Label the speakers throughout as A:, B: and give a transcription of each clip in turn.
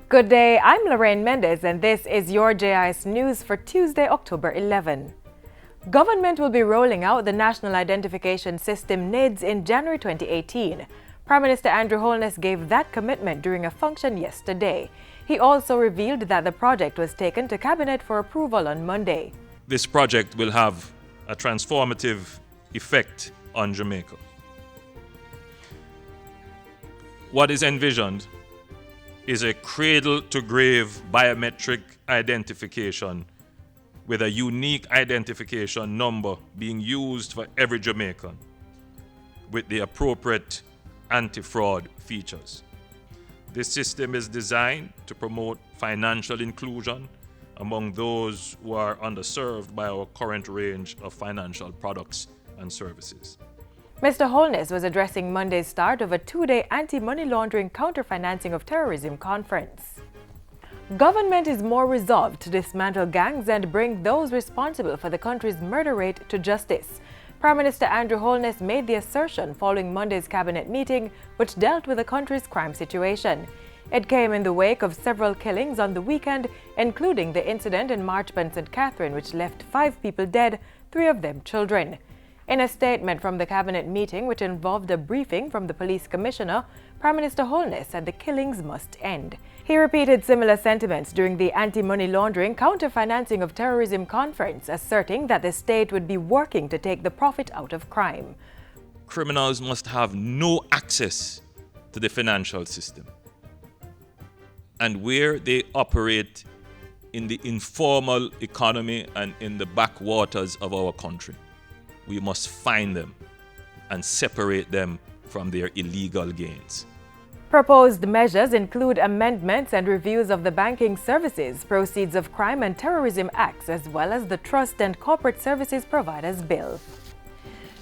A: Good day, I'm Lorraine Mendez and this is your JIS News for Tuesday, October 11. Government will be rolling out the National Identification System NIDS in January 2018. Prime Minister Andrew Holness gave that commitment during a function yesterday. He also revealed that the project was taken to Cabinet for approval on Monday.
B: This project will have a transformative effect on Jamaica. What is envisioned is a cradle-to-grave biometric identification with a unique identification number being used for every Jamaican with the appropriate anti-fraud features. This system is designed to promote financial inclusion among those who are underserved by our current range of financial products and services.
A: Mr. Holness was addressing Monday's start of a two-day anti-money laundering counter-financing of terrorism conference. Government is more resolved to dismantle gangs and bring those responsible for the country's murder rate to justice. Prime Minister Andrew Holness made the assertion following Monday's cabinet meeting, which dealt with the country's crime situation. It came in the wake of several killings on the weekend, including the incident in Marchbank St. Catherine, which left 5 people dead, 3 of them children. In a statement from the cabinet meeting, which involved a briefing from the police commissioner, Prime Minister Holness said the killings must end. He repeated similar sentiments during the anti-money laundering counter-financing of terrorism conference, asserting that the state would be working to take the profit out of crime.
B: Criminals must have no access to the financial system. And where they operate in the informal economy and in the backwaters of our country, we must find them and separate them from their illegal gains.
A: Proposed measures include amendments and reviews of the Banking Services, Proceeds of Crime and Terrorism Acts, as well as the Trust and Corporate Services Providers Bill.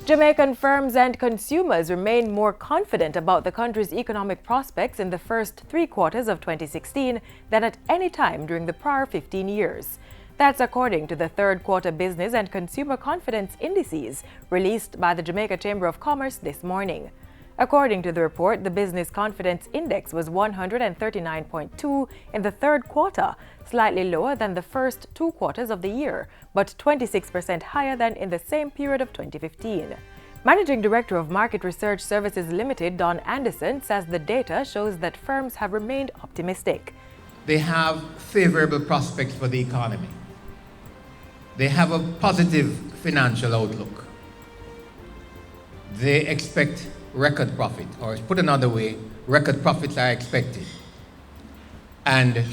A: Jamaican firms and consumers remain more confident about the country's economic prospects in the first 3 quarters of 2016 than at any time during the prior 15 years. That's according to the third quarter business and consumer confidence indices released by the Jamaica Chamber of Commerce this morning. According to the report, the business confidence index was 139.2 in the third quarter, slightly lower than the first 2 quarters of the year, but 26% higher than in the same period of 2015. Managing Director of Market Research Services Limited, Don Anderson, says the data shows that firms have remained optimistic.
C: They have favorable prospects for the economy. They have a positive financial outlook. They expect record profit, or put another way, record profits are expected. And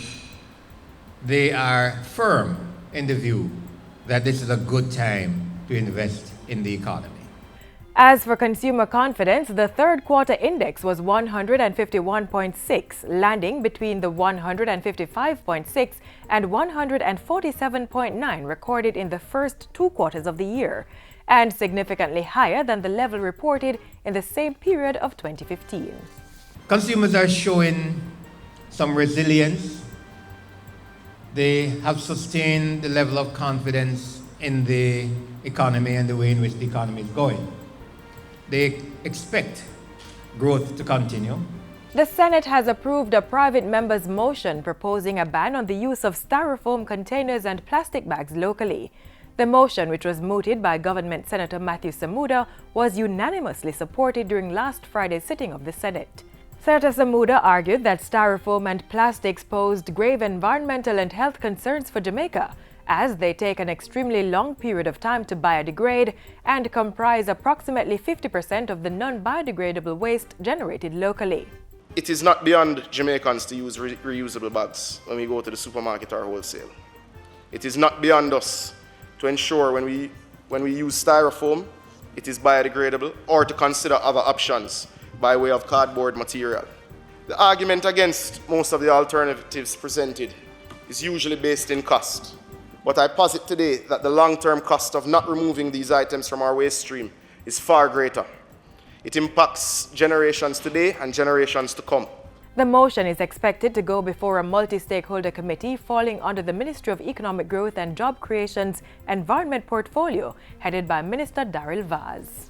C: they are firm in the view that this is a good time to invest in the economy.
A: As for consumer confidence, the third quarter index was 151.6, landing between the 155.6 and 147.9 recorded in the first 2 quarters of the year, and significantly higher than the level reported in the same period of 2015.
C: Consumers are showing some resilience. They have sustained the level of confidence in the economy and the way in which the economy is going. They expect growth to continue.
A: The Senate has approved a private member's motion proposing a ban on the use of styrofoam containers and plastic bags locally. The motion, which was mooted by Government Senator Matthew Samuda, was unanimously supported during last Friday's sitting of the Senate. Senator Samuda argued that styrofoam and plastics posed grave environmental and health concerns for Jamaica, as they take an extremely long period of time to biodegrade and comprise approximately 50% of the non-biodegradable waste generated locally.
D: It is not beyond Jamaicans to use reusable bags when we go to the supermarket or wholesale. It is not beyond us to ensure when we use styrofoam, it is biodegradable, or to consider other options by way of cardboard material. The argument against most of the alternatives presented is usually based in cost. But I posit today that the long-term cost of not removing these items from our waste stream is far greater. It impacts generations today and generations to come.
A: The motion is expected to go before a multi-stakeholder committee falling under the Ministry of Economic Growth and Job Creation's Environment Portfolio, headed by Minister Daryl Vaz.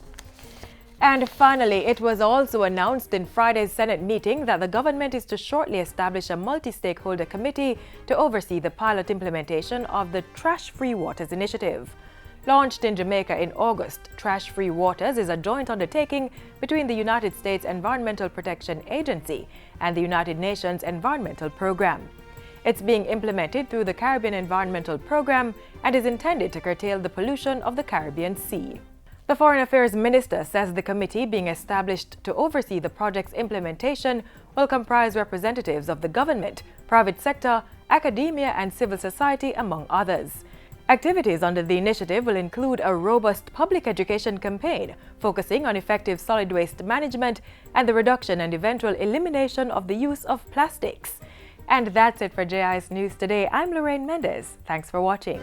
A: And finally, it was also announced in Friday's Senate meeting that the government is to shortly establish a multi-stakeholder committee to oversee the pilot implementation of the Trash-Free Waters initiative. Launched in Jamaica in August, Trash-Free Waters is a joint undertaking between the United States Environmental Protection Agency and the United Nations Environmental Programme. It's being implemented through the Caribbean Environmental Programme and is intended to curtail the pollution of the Caribbean Sea. The Foreign Affairs Minister says the committee being established to oversee the project's implementation will comprise representatives of the government, private sector, academia and civil society, among others. Activities under the initiative will include a robust public education campaign focusing on effective solid waste management and the reduction and eventual elimination of the use of plastics. And that's it for JIS News Today. I'm Lorraine Mendez. Thanks for watching.